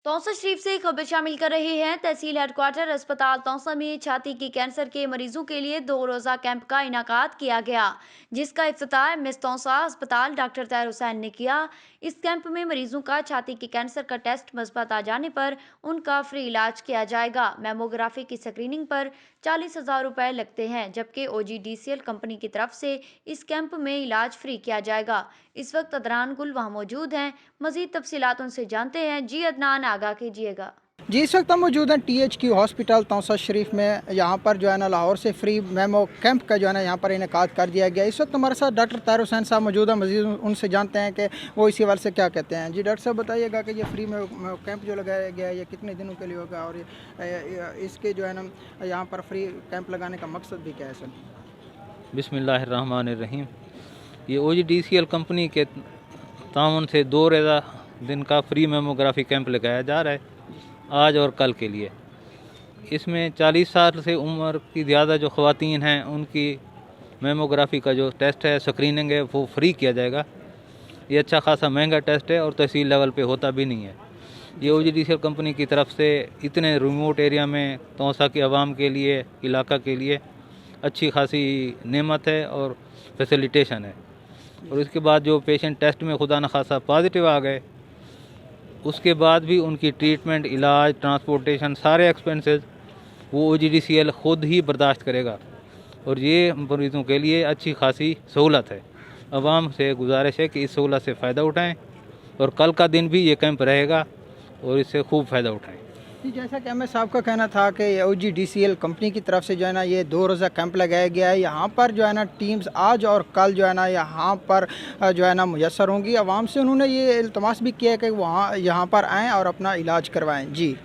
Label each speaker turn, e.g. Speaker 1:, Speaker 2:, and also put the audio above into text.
Speaker 1: तौसा शरीफ से खबर शामिल कर रहे हैं। तहसील हेडक्वार्टर अस्पताल तौसा में छाती की कैंसर के मरीजों के लिए 2 रोज़ा कैंप का इनाकाद किया गया, जिसका इफ्तिताह मिस तौसा अस्पताल डॉक्टर तैर हुसैन ने किया। इस कैंप में मरीजों का छाती के कैंसर का टेस्ट مثبت आ जाने पर उनका फ्री इलाज किया जाएगा। मेमोग्राफी की स्क्रीनिंग पर 40,000 रुपए लगते हैं, जबकि OGDCL कंपनी की तरफ से इस कैंप में इलाज फ्री किया जाएगा। इस वक्त अदनान गुल वहाँ मौजूद हैं। मजीद तफसीलात उनसे जानते हैं। जी अदनान, आगाह कीजिएगा।
Speaker 2: जी, इस वक्त हम मौजूद हैं THQ हॉस्पिटल तौसा शरीफ में। यहाँ पर जो है ना लाहौर से फ्री मेमो कैंप का जो है ना यहाँ पर इनेकाद कर दिया गया। इस वक्त हमारे साथ डॉक्टर तैर हुसैन साहब मौजूद हैं। मजीद उनसे जानते हैं कि वो इसी हवाले से क्या कहते हैं। जी डॉक्टर साहब, बताइएगा कि ये फ्री मेमो कैंप जो लगाया गया है ये कितने दिनों के लिए होगा, और इसके जो है ना यहाँ पर फ्री कैंप लगाने का मकसद भी क्या है सर?
Speaker 3: बिस्मिल्लाहिर्रहमानिर्रहीम। ये OGDCL कंपनी के ताउन से 2 रोज़ा दिन का फ्री मेमोग्राफी कैंप लगाया जा रहा है आज और कल के लिए। इसमें 40 साल से उम्र की ज़्यादा जो ख़वातीन हैं उनकी मेमोग्राफी का जो टेस्ट है, स्क्रीनिंग है, वो फ्री किया जाएगा। ये अच्छा खासा महंगा टेस्ट है और तहसील लेवल पे होता भी नहीं है। ये OGDCL कंपनी की तरफ से इतने रिमोट एरिया में तौसा के अवाम के लिए, इलाका के लिए अच्छी खासी नेमत है और फैसिलिटेशन है। और इसके बाद जो पेशेंट टेस्ट में खुदा न खासा पॉजिटिव आ गए, उसके बाद भी उनकी ट्रीटमेंट, इलाज, ट्रांसपोर्टेशन, सारे एक्सपेंसेस वो OGDCL ख़ुद ही बर्दाश्त करेगा। और ये मरीज़ों के लिए अच्छी खासी सहूलत है। अवाम से गुजारिश है कि इस सहूलत से फ़ायदा उठाएं और कल का दिन भी ये कैंप रहेगा और इससे खूब फ़ायदा उठाएं।
Speaker 2: जी, जैसा कि MS साहब का कहना था कि OGDCL कंपनी की तरफ से जो है ना ये 2 रोज़ा कैंप लगाया गया है। यहाँ पर जो है ना टीम्स आज और कल जो है ना यहाँ पर जो है ना मुयस्सर होंगी। आवाम से उन्होंने ये इल्तमास भी किया है कि वहाँ यहाँ पर आएँ और अपना इलाज करवाएं। जी।